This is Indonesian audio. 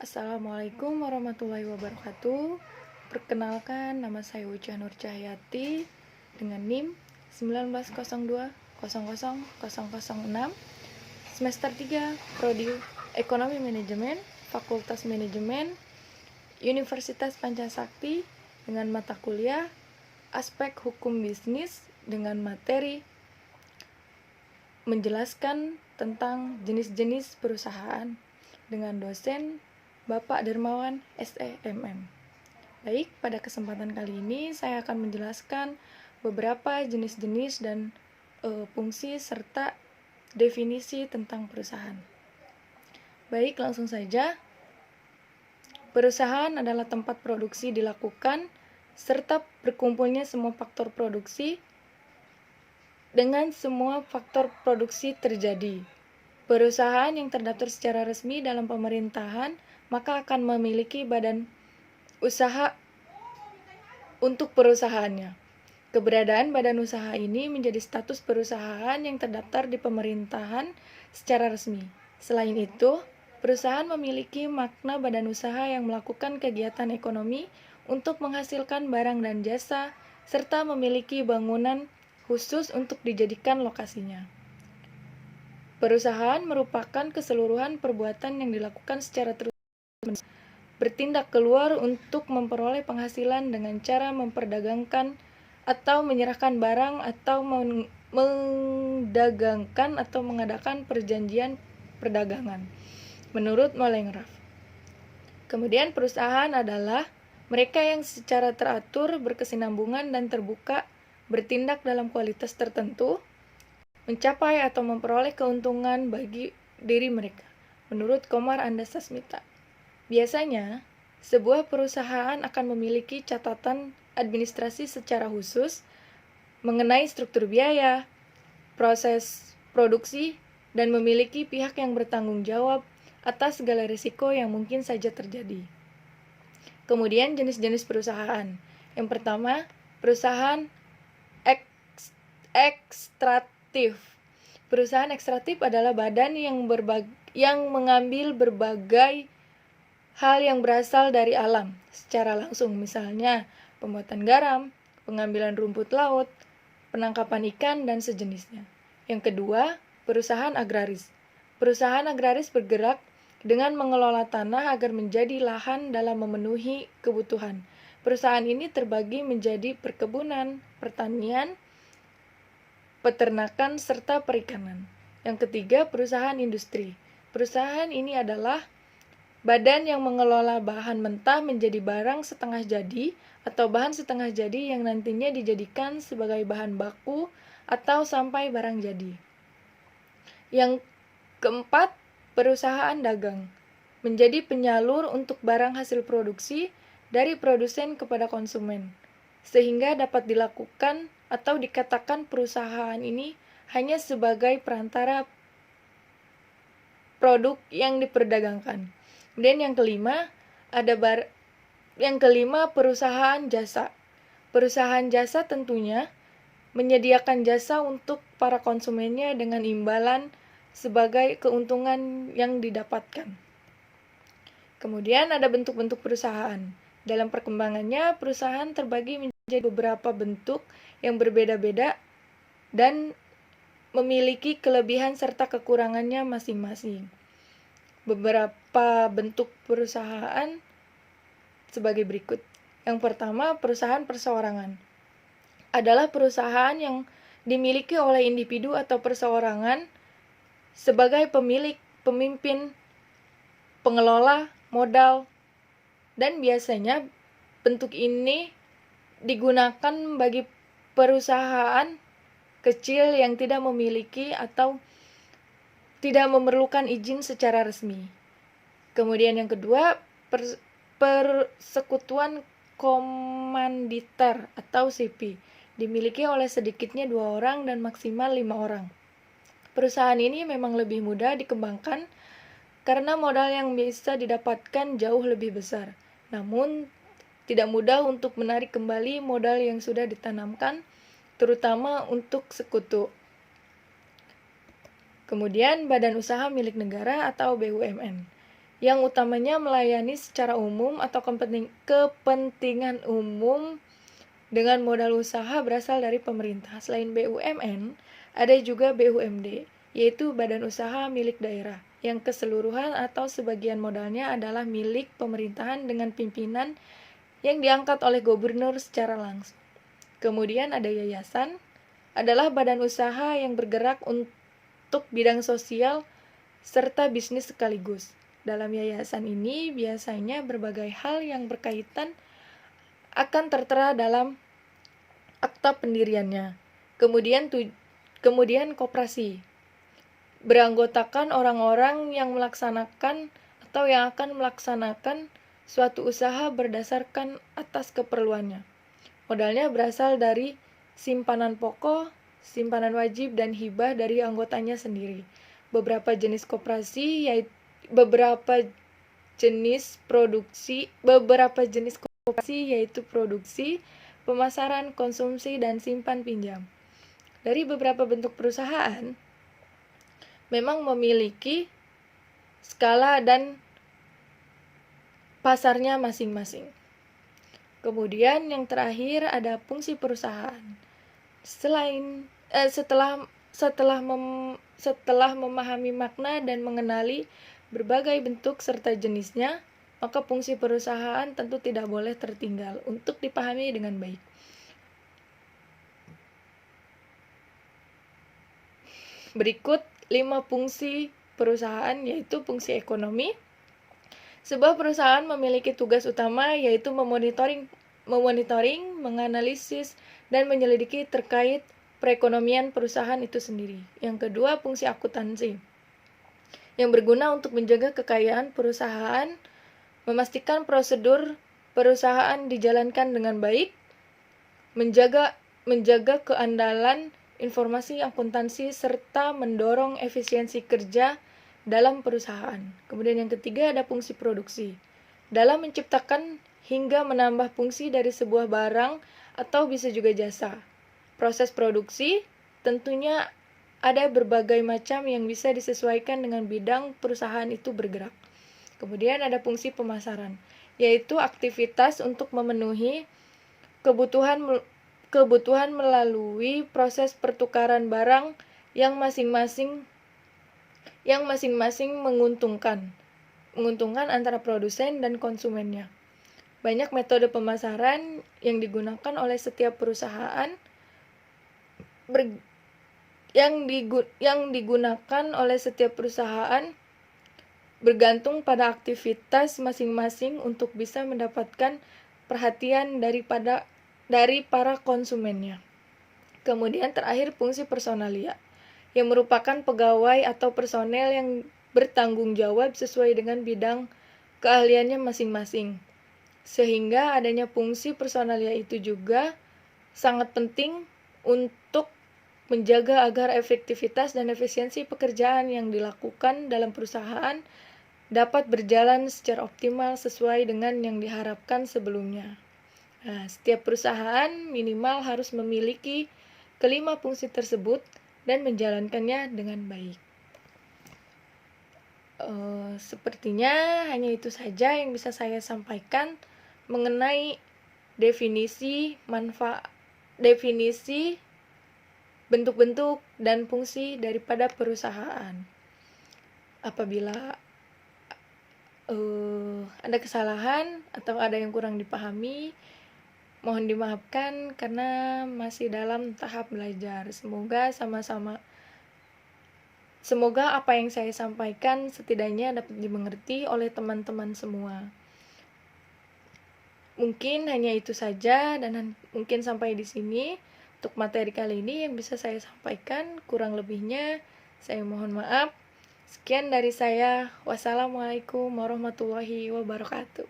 Assalamualaikum warahmatullahi wabarakatuh. Perkenalkan, nama saya Uca Nur Cahyati dengan NIM 1902000006, semester 3, Prodi Ekonomi Manajemen, Fakultas Manajemen, Universitas Pancasakti, dengan mata kuliah Aspek Hukum Bisnis dengan materi menjelaskan tentang jenis-jenis perusahaan dengan dosen Bapak Dermawan SEMM. Baik, pada kesempatan kali ini saya akan menjelaskan beberapa jenis-jenis dan fungsi serta definisi tentang perusahaan. Baik, langsung saja. Perusahaan adalah tempat produksi dilakukan serta berkumpulnya semua faktor produksi dengan semua faktor produksi terjadi. Perusahaan yang terdaftar secara resmi dalam pemerintahan maka akan memiliki badan usaha untuk perusahaannya. Keberadaan badan usaha ini menjadi status perusahaan yang terdaftar di pemerintahan secara resmi. Selain itu, perusahaan memiliki makna badan usaha yang melakukan kegiatan ekonomi untuk menghasilkan barang dan jasa, serta memiliki bangunan khusus untuk dijadikan lokasinya. Perusahaan merupakan keseluruhan perbuatan yang dilakukan secara terus-menerus, bertindak keluar untuk memperoleh penghasilan dengan cara memperdagangkan atau menyerahkan barang atau mendagangkan atau mengadakan perjanjian perdagangan, menurut Molengraf. Kemudian perusahaan adalah mereka yang secara teratur, berkesinambungan dan terbuka bertindak dalam kualitas tertentu, mencapai atau memperoleh keuntungan bagi diri mereka, menurut Komar Andasasmita. Biasanya, sebuah perusahaan akan memiliki catatan administrasi secara khusus mengenai struktur biaya, proses produksi, dan memiliki pihak yang bertanggung jawab atas segala risiko yang mungkin saja terjadi. Kemudian jenis-jenis perusahaan. Yang pertama, perusahaan ekstraktif. Perusahaan ekstraktif adalah badan yang mengambil berbagai hal yang berasal dari alam secara langsung, misalnya pembuatan garam, pengambilan rumput laut, penangkapan ikan, dan sejenisnya. Yang kedua, perusahaan agraris. Perusahaan agraris bergerak dengan mengelola tanah agar menjadi lahan dalam memenuhi kebutuhan. Perusahaan ini terbagi menjadi perkebunan, pertanian, peternakan, serta perikanan. Yang ketiga, perusahaan industri. Perusahaan ini adalah badan yang mengelola bahan mentah menjadi barang setengah jadi atau bahan setengah jadi yang nantinya dijadikan sebagai bahan baku atau sampai barang jadi. Yang keempat, perusahaan dagang. Menjadi penyalur untuk barang hasil produksi dari produsen kepada konsumen, sehingga dapat dilakukan atau dikatakan perusahaan ini hanya sebagai perantara produk yang diperdagangkan. Kemudian yang kelima, perusahaan jasa. Perusahaan jasa tentunya menyediakan jasa untuk para konsumennya dengan imbalan sebagai keuntungan yang didapatkan. Kemudian ada bentuk-bentuk perusahaan. Dalam perkembangannya, perusahaan terbagi menjadi beberapa bentuk yang berbeda-beda dan memiliki kelebihan serta kekurangannya masing-masing. Beberapa bentuk perusahaan sebagai berikut. Yang pertama, perusahaan perseorangan. Adalah perusahaan yang dimiliki oleh individu atau perseorangan sebagai pemilik, pemimpin, pengelola, modal, dan biasanya bentuk ini digunakan bagi perusahaan kecil yang tidak memiliki atau tidak memerlukan izin secara resmi. Kemudian yang kedua, persekutuan komanditer atau CP, dimiliki oleh sedikitnya 2 orang dan maksimal 5 orang. Perusahaan ini memang lebih mudah dikembangkan karena modal yang bisa didapatkan jauh lebih besar. Namun, tidak mudah untuk menarik kembali modal yang sudah ditanamkan, terutama untuk sekutu. Kemudian, badan usaha milik negara atau BUMN. yang utamanya melayani secara umum atau kepentingan umum dengan modal usaha berasal dari pemerintah. Selain BUMN, ada juga BUMD, yaitu badan usaha milik daerah, yang keseluruhan atau sebagian modalnya adalah milik pemerintahan dengan pimpinan yang diangkat oleh gubernur secara langsung. Kemudian ada yayasan, adalah badan usaha yang bergerak untuk bidang sosial serta bisnis sekaligus. Dalam yayasan ini biasanya berbagai hal yang berkaitan akan tertera dalam akta pendiriannya. Kemudian koperasi, beranggotakan orang-orang yang melaksanakan atau yang akan melaksanakan suatu usaha berdasarkan atas keperluannya. Modalnya berasal dari simpanan pokok, simpanan wajib, dan hibah dari anggotanya sendiri. Beberapa jenis koperasi yaitu produksi, pemasaran, konsumsi, dan simpan pinjam. Dari beberapa bentuk perusahaan memang memiliki skala dan pasarnya masing-masing. Kemudian yang terakhir ada fungsi perusahaan. Setelah memahami makna dan mengenali berbagai bentuk serta jenisnya, maka fungsi perusahaan tentu tidak boleh tertinggal untuk dipahami dengan baik. Berikut 5 fungsi perusahaan, yaitu fungsi ekonomi. Sebuah perusahaan memiliki tugas utama yaitu memonitoring, menganalisis, dan menyelidiki terkait perekonomian perusahaan itu sendiri. Yang kedua, fungsi akuntansi, yang berguna untuk menjaga kekayaan perusahaan, memastikan prosedur perusahaan dijalankan dengan baik, menjaga keandalan informasi akuntansi, serta mendorong efisiensi kerja dalam perusahaan. Kemudian yang ketiga ada fungsi produksi, dalam menciptakan hingga menambah fungsi dari sebuah barang atau bisa juga jasa. Proses produksi tentunya ada berbagai macam yang bisa disesuaikan dengan bidang perusahaan itu bergerak. Kemudian ada fungsi pemasaran, yaitu aktivitas untuk memenuhi kebutuhan melalui proses pertukaran barang yang masing-masing menguntungkan antara produsen dan konsumennya. Banyak metode pemasaran yang digunakan oleh setiap perusahaan bergantung pada aktivitas masing-masing untuk bisa mendapatkan perhatian dari para konsumennya. Kemudian terakhir fungsi personalia, yang merupakan pegawai atau personel yang bertanggung jawab sesuai dengan bidang keahliannya masing-masing. Sehingga adanya fungsi personalia itu juga sangat penting untuk menjaga agar efektivitas dan efisiensi pekerjaan yang dilakukan dalam perusahaan dapat berjalan secara optimal sesuai dengan yang diharapkan sebelumnya. Nah, setiap perusahaan minimal harus memiliki kelima fungsi tersebut dan menjalankannya dengan baik. Sepertinya hanya itu saja yang bisa saya sampaikan mengenai definisi, bentuk-bentuk, dan fungsi daripada perusahaan. Apabila ada kesalahan atau ada yang kurang dipahami, mohon dimaafkan karena masih dalam tahap belajar. Semoga apa yang saya sampaikan setidaknya dapat dimengerti oleh teman-teman semua. Mungkin hanya itu saja dan mungkin sampai di sini untuk materi kali ini yang bisa saya sampaikan. Kurang lebihnya saya mohon maaf. Sekian dari saya. Wassalamualaikum warahmatullahi wabarakatuh.